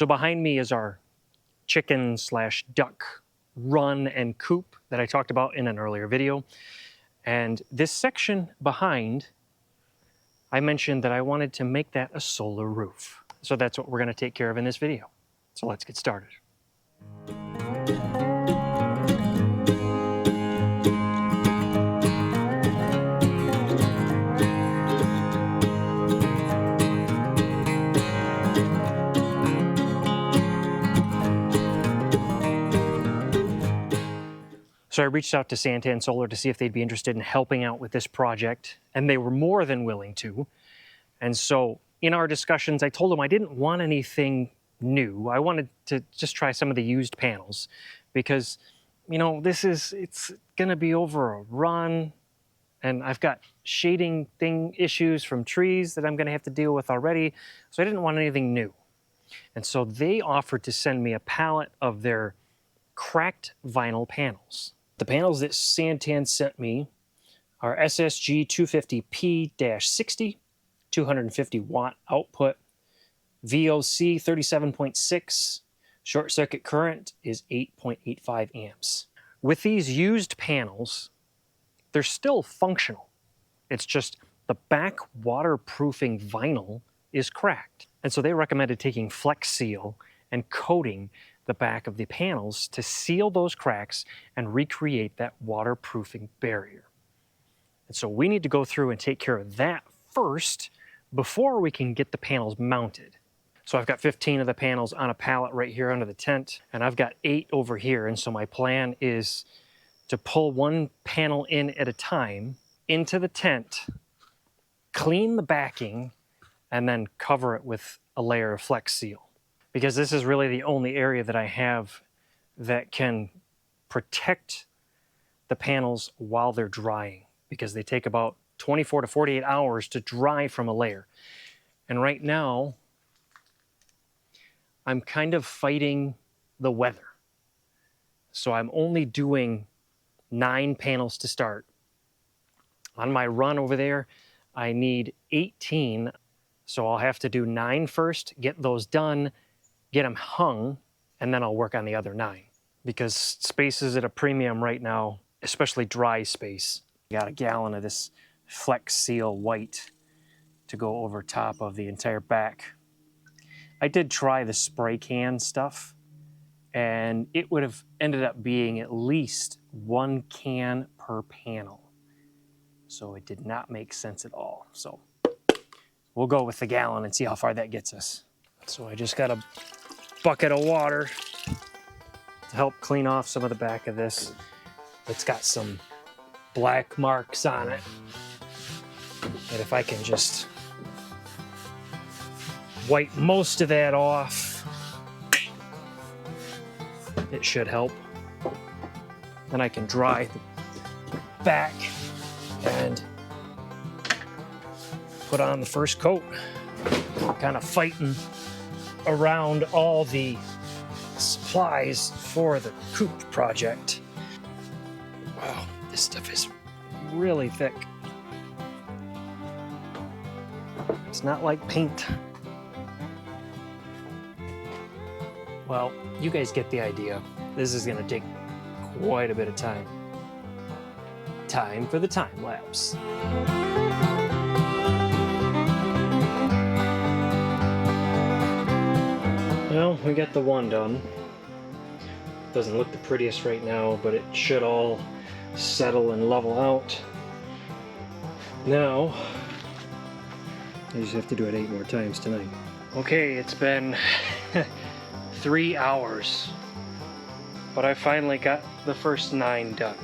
So behind me is our chicken slash duck run and coop that I talked about in an earlier video. And this section behind, I mentioned that I wanted to make that a solar roof. So that's what we're going to take care of in this video. So let's get started. So I reached out to Santan Solar to see if they'd be interested in helping out with this project, and they were more than willing to. And so in our discussions, I told them I didn't want anything new. I wanted to just try some of the used panels because, you know, it's gonna be over a run, and I've got shading issues from trees that I'm gonna have to deal with already. So I didn't want anything new. And so they offered to send me a pallet of their cracked vinyl panels. The panels that Santan sent me are SSG 250P-60, 250 watt output, VOC 37.6, short circuit current is 8.85 amps. With these used panels, they're still functional. It's just the back waterproofing vinyl is cracked. And so they recommended taking Flex Seal and coating the back of the panels to seal those cracks and recreate that waterproofing barrier. And so we need to go through and take care of that first before we can get the panels mounted. So I've got 15 of the panels on a pallet right here under the tent, and I've got 8 over here. And so my plan is to pull one panel in at a time into the tent, clean the backing, and then cover it with a layer of Flex Seal. Because this is really the only area that I have that can protect the panels while they're drying, because they take about 24 to 48 hours to dry from a layer. And right now, I'm kind of fighting the weather. So I'm only doing 9 panels to start. On my run over there, I need 18. So I'll have to do 9 first, get those done, get them hung, and then I'll work on the other 9. Because space is at a premium right now, especially dry space. I got a gallon of this Flex Seal white to go over top of the entire back. I did try the spray can stuff, and it would have ended up being at least 1 can per panel. So it did not make sense at all. So we'll go with the gallon and see how far that gets us. So I just got a bucket of water to help clean off some of the back of this. It's got some black marks on it. But if I can just wipe most of that off, it should help. Then I can dry the back and put on the first coat. I'm kind of fighting around all the supplies for the Coop project. Wow, this stuff is really thick. It's not like paint. Well, you guys get the idea. This is gonna take quite a bit of time. Time for the time lapse. Well, we got the one done. Doesn't look the prettiest right now, but it should all settle and level out. Now, I just have to do it 8 more times tonight. Okay, it's been 3 hours, but I finally got the first 9 done.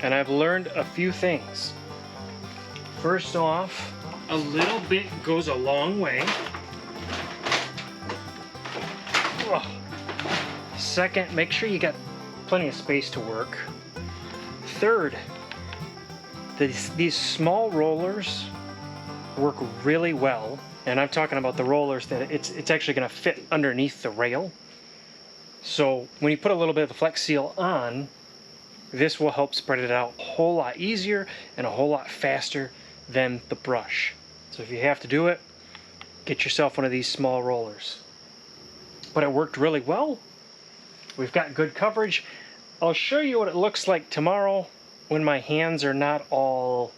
And I've learned a few things. First off, a little bit goes a long way. Second, make sure you got plenty of space to work. Third, these small rollers work really well. And I'm talking about the rollers that it's actually going to fit underneath the rail. So when you put a little bit of the Flex Seal on, this will help spread it out a whole lot easier and a whole lot faster than the brush. So if you have to do it, get yourself one of these small rollers. but it worked really well. We've got good coverage. I'll show you what it looks like tomorrow when my hands are not all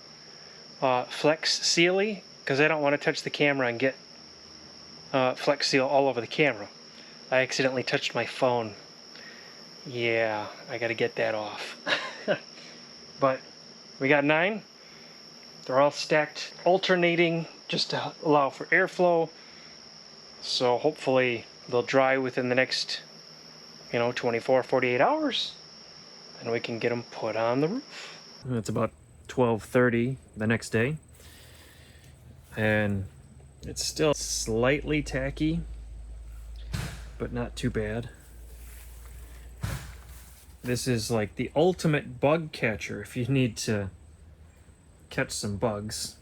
Flex Sealy, because I don't want to touch the camera and get Flex Seal all over the camera. I accidentally touched my phone. Yeah, I gotta get that off. But we got 9. They're all stacked, alternating just to allow for airflow. So hopefully they'll dry within the next, 24, 48 hours. And we can get them put on the roof. It's about 12:30 the next day. And it's still slightly tacky, but not too bad. This is like the ultimate bug catcher if you need to catch some bugs.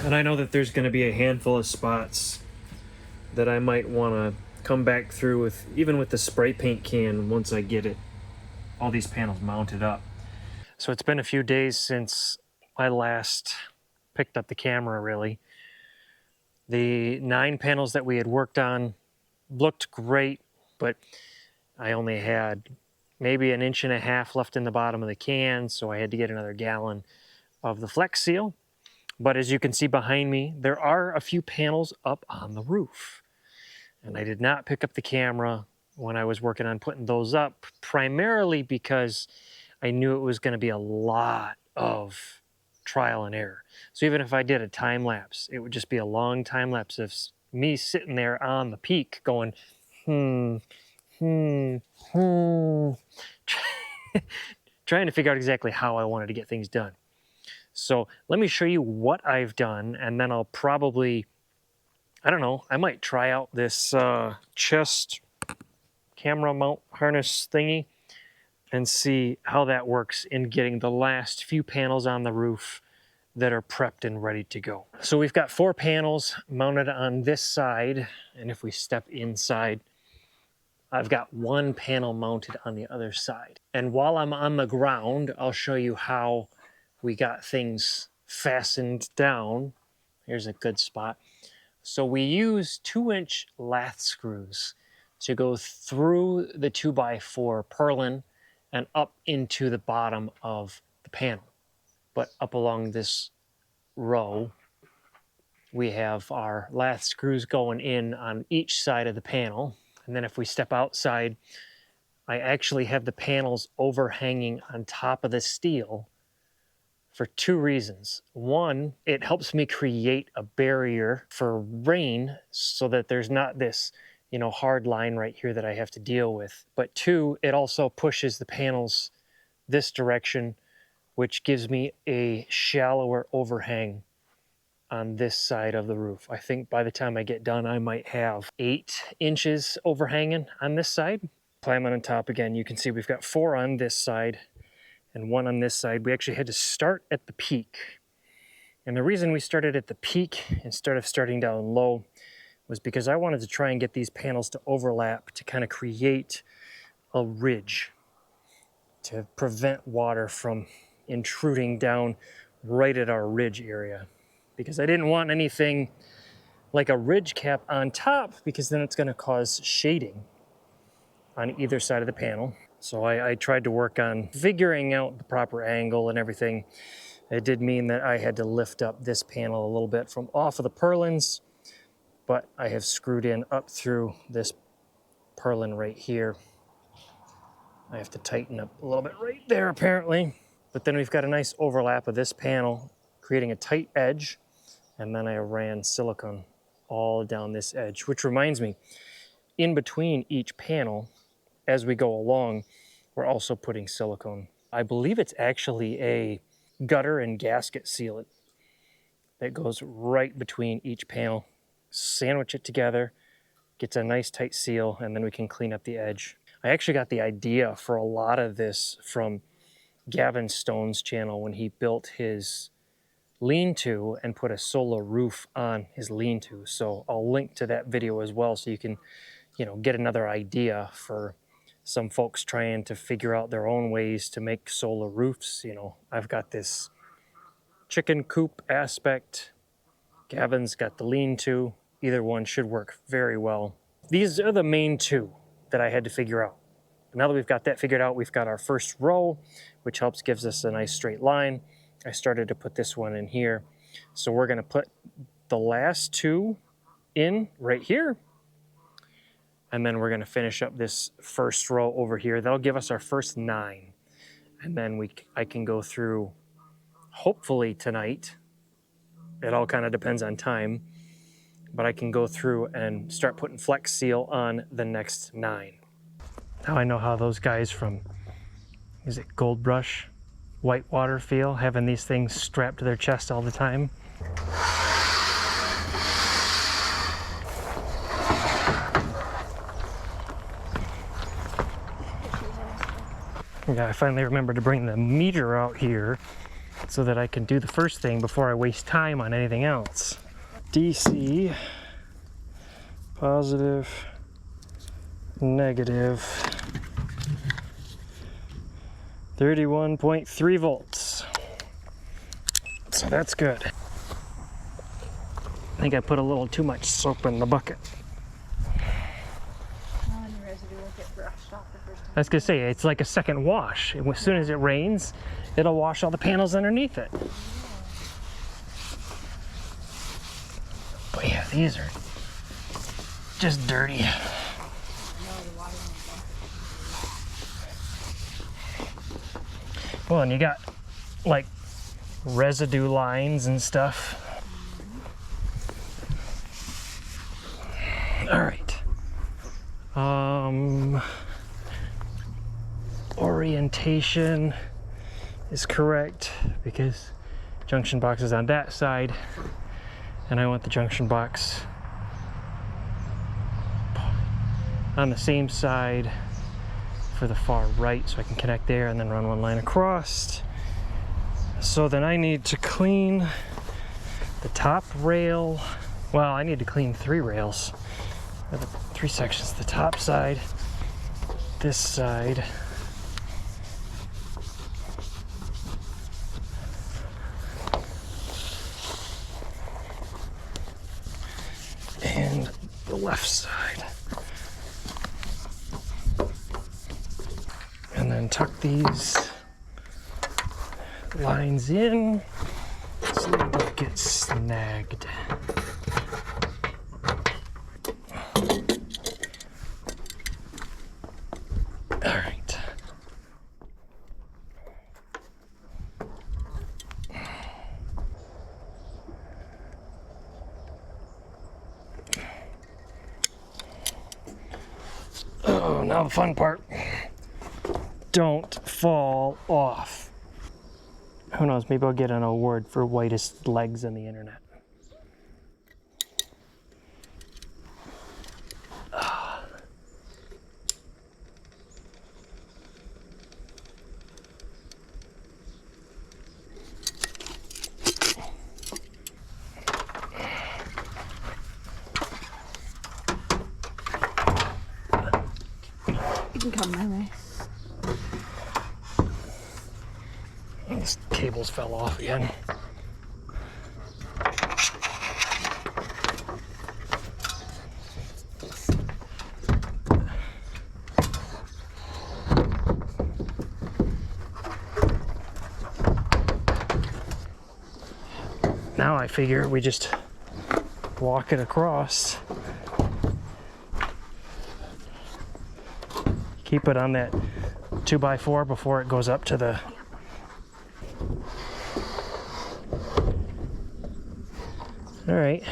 And I know that there's going to be a handful of spots that I might want to come back through with, even with the spray paint can, once I get all these panels mounted up. So it's been a few days since I last picked up the camera, really. The 9 panels that we had worked on looked great, but I only had maybe 1.5 inches left in the bottom of the can, so I had to get another gallon of the Flex Seal. But as you can see behind me, there are a few panels up on the roof. And I did not pick up the camera when I was working on putting those up, primarily because I knew it was going to be a lot of trial and error. So even if I did a time lapse, it would just be a long time lapse of me sitting there on the peak going, trying to figure out exactly how I wanted to get things done. So let me show you what I've done, and then I'll probably, I don't know, I might try out this chest camera mount harness thingy and see how that works in getting the last few panels on the roof that are prepped and ready to go. So we've got 4 panels mounted on this side, and if we step inside, I've got 1 panel mounted on the other side. And while I'm on the ground, I'll show you how we got things fastened down. Here's a good spot. So we use 2-inch lath screws to go through the 2x4 purlin and up into the bottom of the panel. But up along this row, we have our lath screws going in on each side of the panel. And then if we step outside, I actually have the panels overhanging on top of the steel for 2 reasons. One, it helps me create a barrier for rain so that there's not this, hard line right here that I have to deal with. But 2, it also pushes the panels this direction, which gives me a shallower overhang on this side of the roof. I think by the time I get done, I might have 8 inches overhanging on this side. Climbing on top again, you can see we've got 4 on this side and 1 on this side. We actually had to start at the peak. And the reason we started at the peak instead of starting down low was because I wanted to try and get these panels to overlap to kind of create a ridge to prevent water from intruding down right at our ridge area. Because I didn't want anything like a ridge cap on top, because then it's going to cause shading on either side of the panel. So I tried to work on figuring out the proper angle and everything. It did mean that I had to lift up this panel a little bit from off of the purlins, but I have screwed in up through this purlin right here. I have to tighten up a little bit right there apparently. But then we've got a nice overlap of this panel, creating a tight edge. And then I ran silicone all down this edge, which reminds me, in between each panel, as we go along, we're also putting silicone. I believe it's actually a gutter and gasket sealant that goes right between each panel. Sandwich it together, gets a nice tight seal, and then we can clean up the edge. I actually got the idea for a lot of this from Gavin Stone's channel when he built his lean-to and put a solar roof on his lean-to. So I'll link to that video as well so you can, get another idea for some folks trying to figure out their own ways to make solar roofs. I've got this chicken coop aspect. Gavin's got the lean-to. Either one should work very well. these are the main two that I had to figure out. Now that we've got that figured out, we've got our first row, which gives us a nice straight line. I started to put this one in here. So we're gonna put the last two in right here. And then we're gonna finish up this first row over here. That'll give us our first 9. And then I can go through, hopefully tonight. It all kind of depends on time. But I can go through and start putting Flex Seal on the next 9. Now I know how those guys from, is it Gold Brush, Whitewater feel, having these things strapped to their chest all the time. Yeah, I finally remembered to bring the meter out here so that I can do the first thing before I waste time on anything else. DC, positive, negative, 31.3 volts. So that's good. I think I put a little too much soap in the bucket. I was gonna say, it's like a second wash. As soon as it rains, it'll wash all the panels underneath it. But yeah, these are just dirty. Well, and you got like residue lines and stuff. All right. Orientation is correct because junction box is on that side, and I want the junction box on the same side for the far right, so I can connect there and then run one line across. So then I need to clean the top rail. Well, I need to clean 3 rails, 3 sections. The top side, this side, and the left side. And then tuck these lines in so they don't get snagged. All right. Oh, now the fun part. Don't fall off. Who knows, maybe I'll get an award for whitest legs on the internet. You can come my way. These cables fell off again. Now I figure we just walk it across. Keep it on that 2x4 before it goes up to the... All right.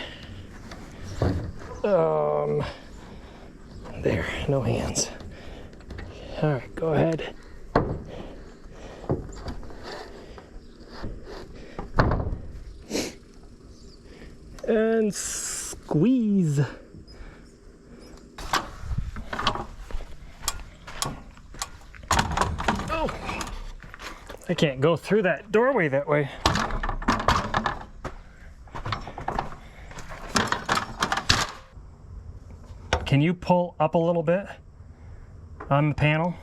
There, no hands. All right, go ahead. And squeeze. Oh, I can't go through that doorway that way. Can you pull up a little bit on the panel?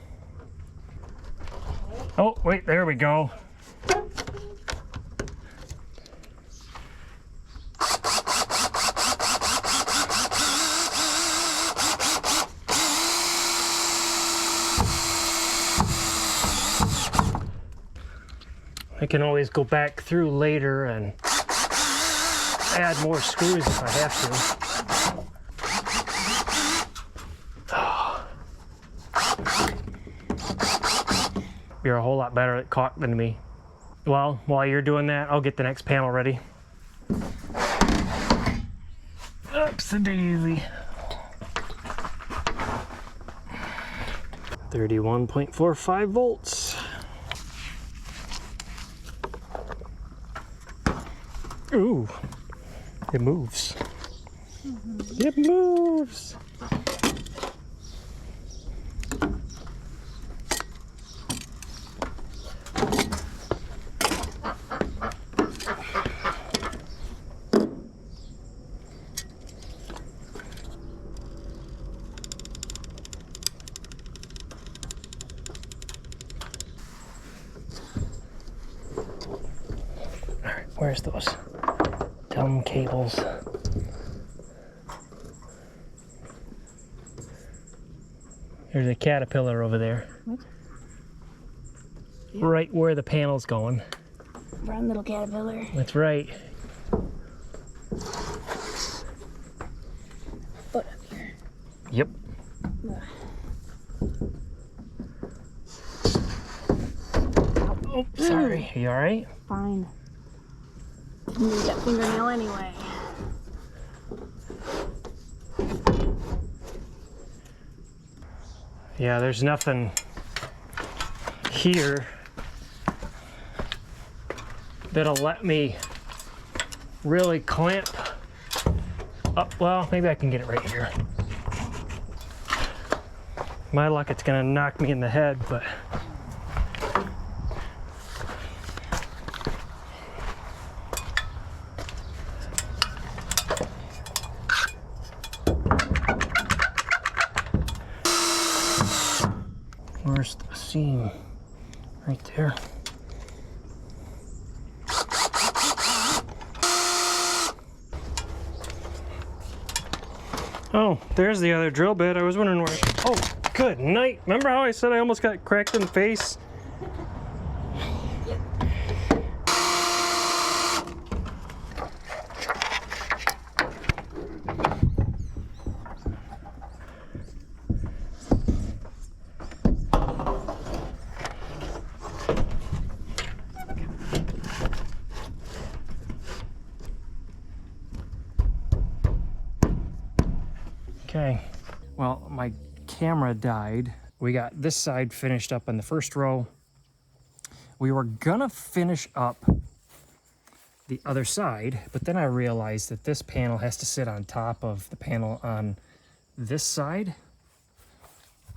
Oh, wait, there we go. I can always go back through later and add more screws if I have to. You're a whole lot better at caulk than me. Well, while you're doing that, I'll get the next panel ready. Oops-a-daisy. 31.45 volts. Ooh, it moves. It moves. All right, where's those dumb cables? There's a caterpillar over there. What? Right where the panel's going. Brown little caterpillar. That's right. Foot up here. Yep. Oh, sorry. Are you all right? Fine. Didn't need that fingernail anyway. Yeah, there's nothing here that'll let me really clamp up. Well, maybe I can get it right here. My luck, it's gonna knock me in the head, but where's the seam? Right there. Oh, there's the other drill bit. I was wondering where. Oh, good night. Remember how I said I almost got cracked in the face? Okay, well, my camera died. We got this side finished up on the first row. We were gonna finish up the other side, but then I realized that this panel has to sit on top of the panel on this side.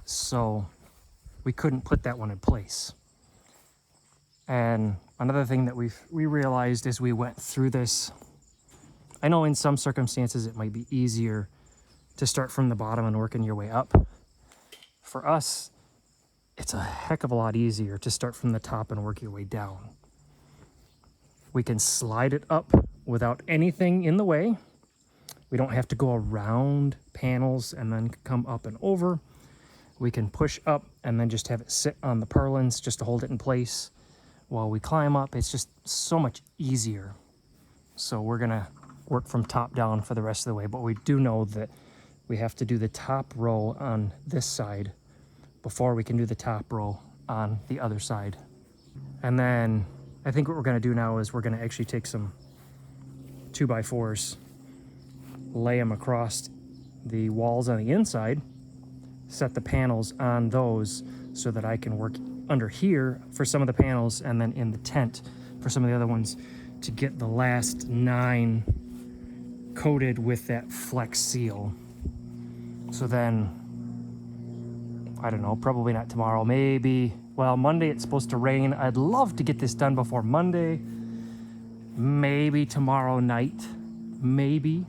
So we couldn't put that one in place. And another thing that we realized as we went through this, I know in some circumstances it might be easier to start from the bottom and working your way up. For us, it's a heck of a lot easier to start from the top and work your way down. We can slide it up without anything in the way. We don't have to go around panels and then come up and over. We can push up and then just have it sit on the purlins just to hold it in place while we climb up. It's just so much easier. So we're gonna work from top down for the rest of the way, but we do know that we have to do the top row on this side before we can do the top row on the other side. And then I think what we're gonna do now is we're gonna actually take some 2x4s, lay them across the walls on the inside, set the panels on those so that I can work under here for some of the panels and then in the tent for some of the other ones to get the last 9 coated with that Flex seal. So then, I don't know, probably not tomorrow, maybe, well, Monday it's supposed to rain. I'd love to get this done before Monday. Maybe tomorrow night, maybe.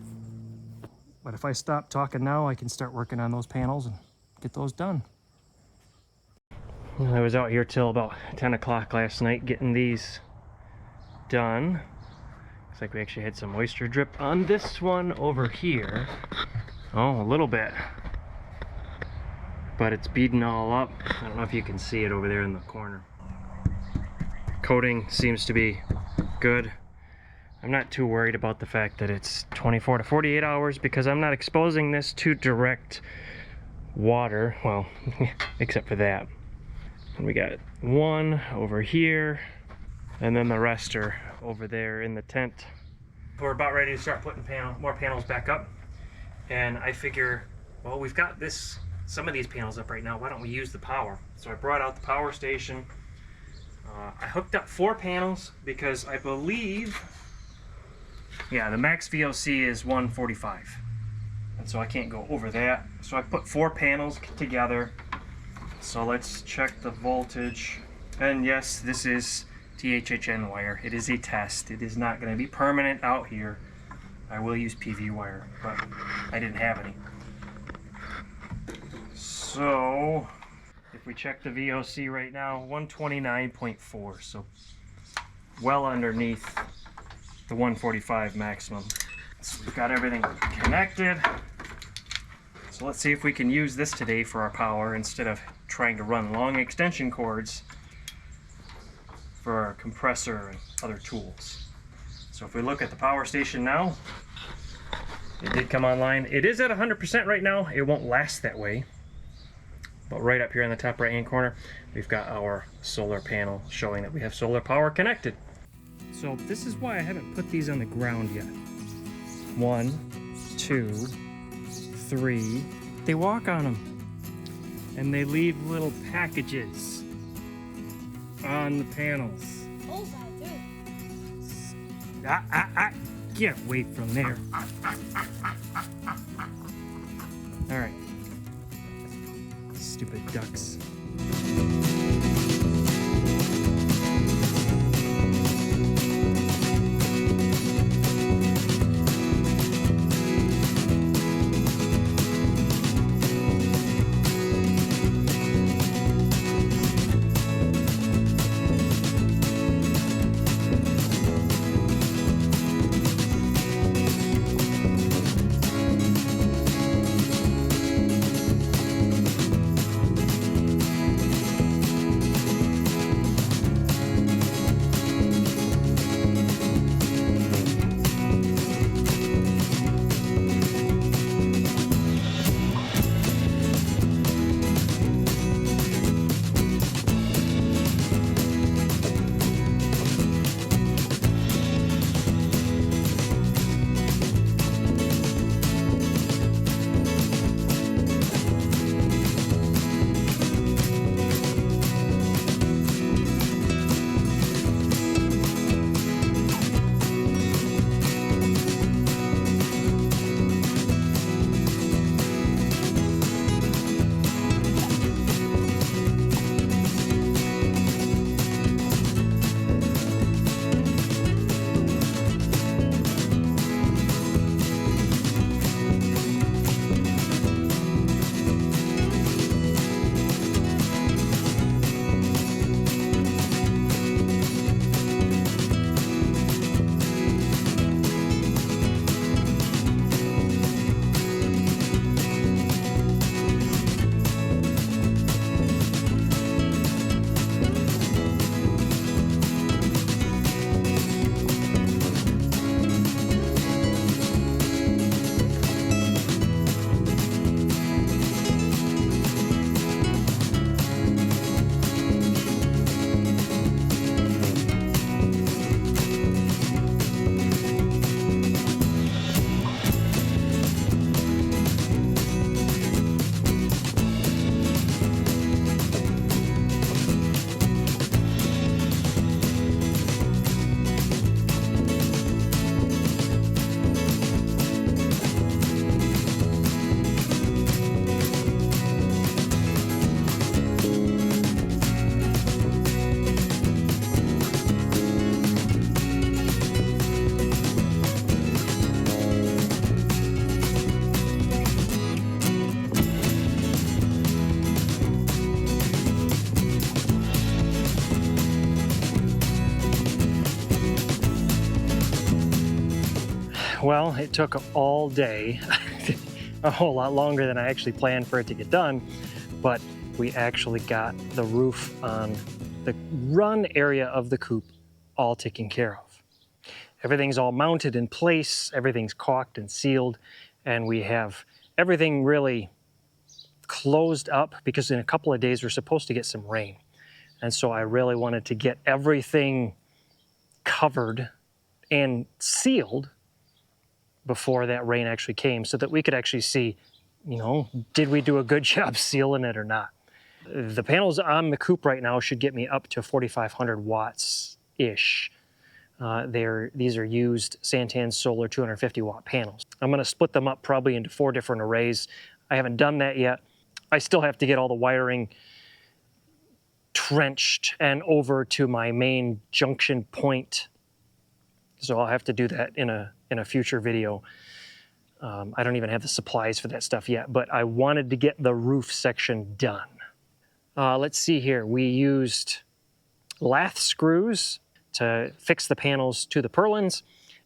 But if I stop talking now, I can start working on those panels and get those done. I was out here till about 10 o'clock last night getting these done. Looks like we actually had some moisture drip on this one over here. Oh, a little bit. But it's beading all up. I don't know if you can see it over there in the corner. Coating seems to be good. I'm not too worried about the fact that it's 24 to 48 hours because I'm not exposing this to direct water. Well, except for that. And we got one over here, and then the rest are over there in the tent. We're about ready to start putting more panels back up. And I figure, well, we've got some of these panels up right now. Why don't we use the power? So I brought out the power station. I hooked up 4 panels because I believe, yeah, the max VOC is 145. And so I can't go over that. So I put 4 panels together. So let's check the voltage. And yes, this is THHN wire. It is a test. It is not going to be permanent out here. I will use PV wire, but I didn't have any. So if we check the VOC right now, 129.4, so well underneath the 145 maximum. So we've got everything connected. So let's see if we can use this today for our power instead of trying to run long extension cords for our compressor and other tools. So if we look at the power station now, it did come online. It is at 100% right now. It won't last that way. But right up here in the top right hand corner, we've got our solar panel showing that we have solar power connected. So this is why I haven't put these on the ground yet. 1, 2, 3. They walk on them. And they leave little packages on the panels. Get away from there. All right. Stupid ducks. Well, it took all day, a whole lot longer than I actually planned for it to get done, but we actually got the roof on the run area of the coop all taken care of. Everything's all mounted in place, everything's caulked and sealed, and we have everything really closed up because in a couple of days we're supposed to get some rain. And so I really wanted to get everything covered and sealed before that rain actually came so that we could actually see, you know, did we do a good job sealing it or not? The panels on the coop right now should get me up to 4,500 watts-ish. These are used Santan Solar 250 watt panels. I'm gonna split them up probably into 4 different arrays. I haven't done that yet. I still have to get all the wiring trenched and over to my main junction point. So I'll have to do that in a future video. I don't even have the supplies for that stuff yet, but I wanted to get the roof section done. Let's see here. We used lath screws to fix the panels to the purlins,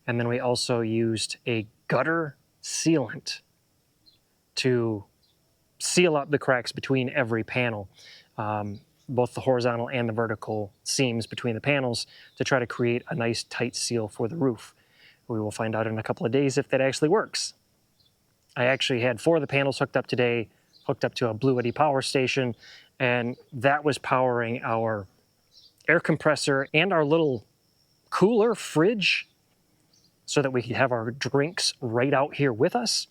and then we also used a gutter sealant to seal up the cracks between every panel, both the horizontal and the vertical seams between the panels, to try to create a nice tight seal for the roof. We will find out in a couple of days if that actually works. I actually had 4 of the panels hooked up today, hooked up to a Blue Eddy power station, and that was powering our air compressor and our little cooler fridge so that we could have our drinks right out here with us.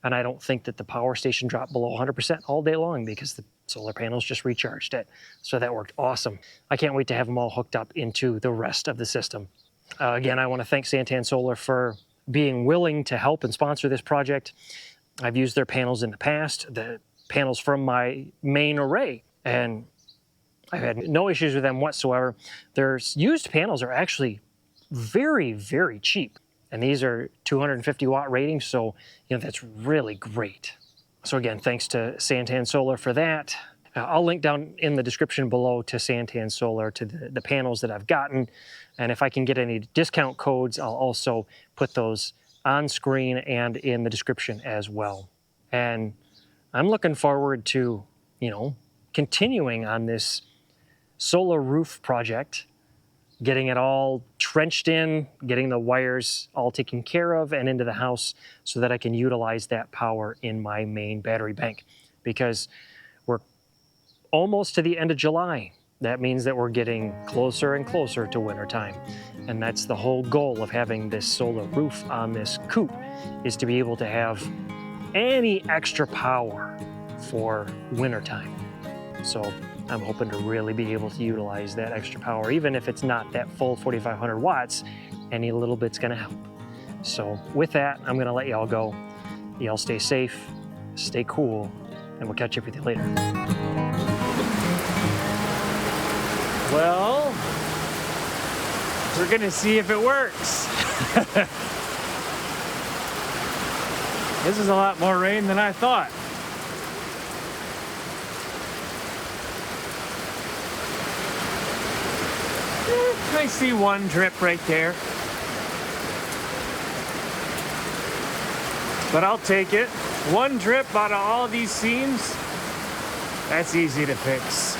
And I don't think that the power station dropped below 100% all day long because the solar panels just recharged it. So that worked awesome. I can't wait to have them all hooked up into the rest of the system. Again, I want to thank Santan Solar for being willing to help and sponsor this project. I've used their panels in the past, the panels from my main array, and I've had no issues with them whatsoever. Their used panels are actually very, very cheap. And these are 250 watt ratings, so you know that's really great. So again, thanks to Santan Solar for that. I'll link down in the description below to Santan Solar, to the panels that I've gotten. And if I can get any discount codes, I'll also put those on screen and in the description as well. And I'm looking forward to, you know, continuing on this solar roof project, getting it all trenched in, getting the wires all taken care of and into the house so that I can utilize that power in my main battery bank. Because we're almost to the end of July. That means that we're getting closer and closer to wintertime. And that's the whole goal of having this solar roof on this coop, is to be able to have any extra power for wintertime. So I'm hoping to really be able to utilize that extra power, even if it's not that full 4,500 watts, any little bit's gonna help. So with that, I'm gonna let y'all go. Y'all stay safe, stay cool, and we'll catch up with you later. Well, we're gonna see if it works. This is a lot more rain than I thought. I see one drip right there. But I'll take it. One drip out of all these seams, that's easy to fix.